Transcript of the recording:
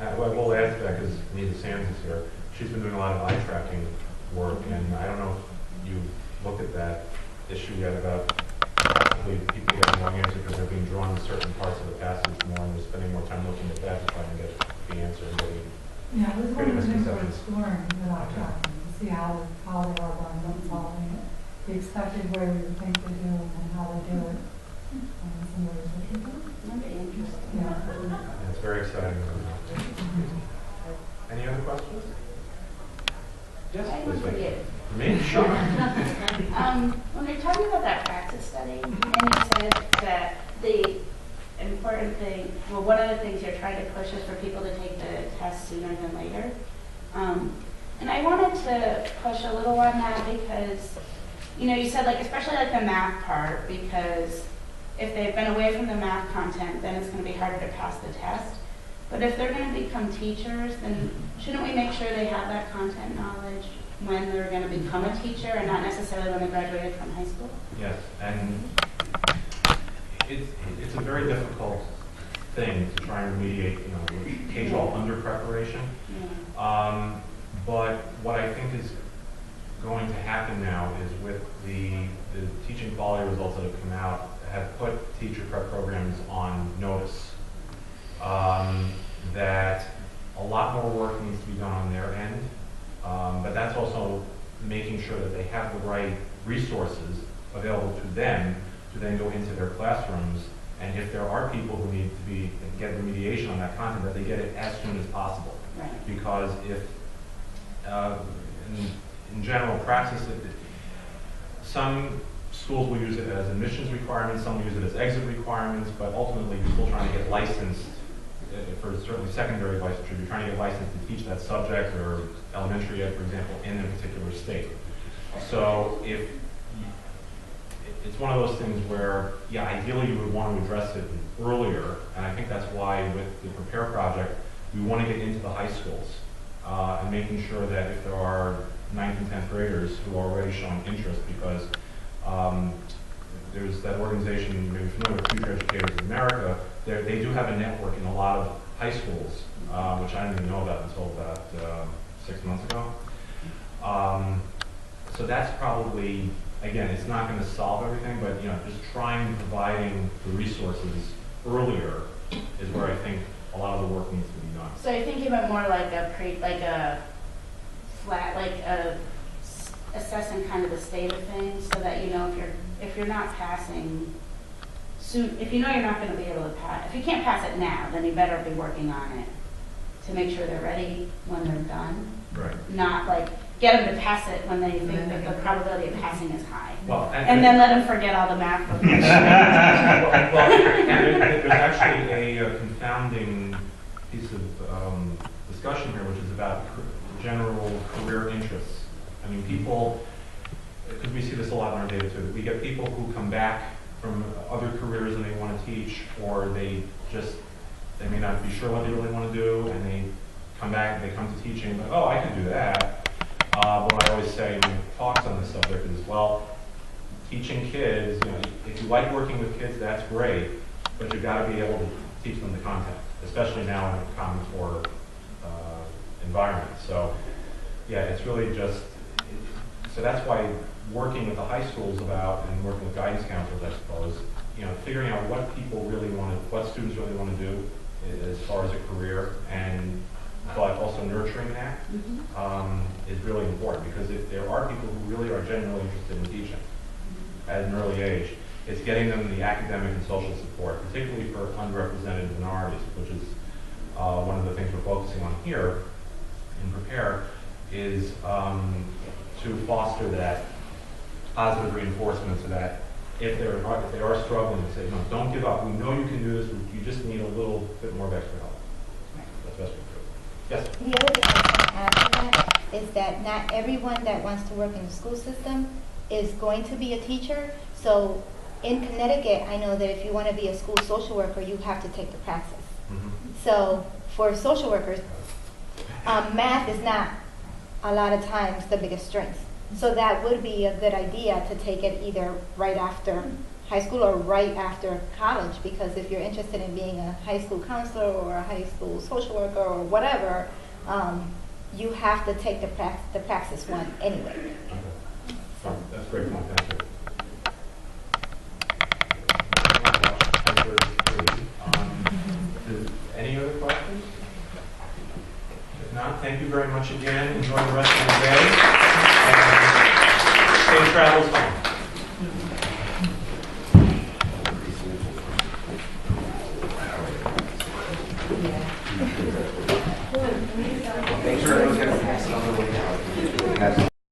Well, we'll add to that because Anita Sands is here. She's been doing a lot of eye tracking work, and I don't know if you looked at that issue yet about possibly people getting wrong answers because they're being drawn to certain parts of the passage more, and they're spending more time looking at that to try and get the answer and getting Yeah, it was one of the things we're misconceptions. exploring with our tracking, to see how they are going about solving it, the expected way we would think they do and how they do it. Some ways we can do it. That'd be interesting. Yeah. And it's very exciting. Any other questions? Yes, I have one for you. For me? Sure. When you're talking about that practice study, and you said that the important thing, well, one of the things you're trying to push is for people to take the test sooner than later. And I wanted to push a little on that because, you know, you said like, especially like the math part, because if they've been away from the math content, then it's going to be harder to pass the test. But if they're going to become teachers, then shouldn't we make sure they have that content knowledge when they're going to become a teacher and not necessarily when they graduated from high school? Yes, and it's a very difficult thing to try and remediate, you know, K-12 under preparation. Yeah. But what I think is going to happen now is with the teaching quality results that have come out have put teacher prep programs on notice. That a lot more work needs to be done on their end, but that's also making sure that they have the right resources available to them to then go into their classrooms, and if there are people who need to get remediation on that content, that they get it as soon as possible. Right. Because if, in general practice, some schools will use it as admissions requirements, some will use it as exit requirements, but ultimately you're still trying to get licensed for certainly secondary licensure. You're trying to get licensed to teach that subject, or elementary ed, for example, in a particular state. So if it's one of those things where, yeah, ideally you would want to address it earlier, and I think that's why with the Prepare project, we want to get into the high schools and making sure that if there are 9th and 10th graders who are already showing interest, because there's that organization, maybe familiar with Future Educators in America, they do have a network in a lot of high schools, which I didn't even know about until about 6 months ago. So that's probably, again, it's not going to solve everything, but you know, just providing the resources earlier is where I think a lot of the work needs to be done. So you're thinking about more like assessing kind of the state of things, so that you know if you're not passing soon, if you know you're not going to be able to pass, if you can't pass it now, then you better be working on it to make sure they're ready when they're done. Right. Not like get them to pass it when they think that the probability of passing is high. Well, and then let them forget all the math before. There's actually a confounding piece of discussion here, which is about general career interests. I mean, people, because we see this a lot in our data too, we get people who come back from other careers and they want to teach, or they may not be sure what they really want to do, and they come back, they come to teaching, like, oh, I can do that. What I always say in talks on this subject is, well, teaching kids, you know, if you like working with kids, that's great, but you've got to be able to teach them the content, especially now in a Common Core environment. So, yeah, it's really just, so that's why working with the high schools and working with guidance counselors, I suppose, you know, figuring out what people really want to, what students really want to do as far as a career, but also nurturing that is really important, because if there are people who really are genuinely interested in teaching at an early age, it's getting them the academic and social support, particularly for underrepresented minorities, which is one of the things we're focusing on here in Prepare, is to foster that positive reinforcement, so that if they are struggling, to say, no, don't give up. We know you can do this. You just need a little bit more of extra help. That's best we can do. Yes? The other thing I want to add to that is that not everyone that wants to work in the school system is going to be a teacher. So in Connecticut, I know that if you want to be a school social worker, you have to take the praxis. So for social workers, math is not a lot of times the biggest strength. So that would be a good idea to take it either right after high school or right after college, because if you're interested in being a high school counselor or a high school social worker or whatever, you have to take the praxis one anyway. Okay. So that's a great point, thank you. Any other questions? If not, thank you very much again. Enjoy the rest of the day. Safe travels home.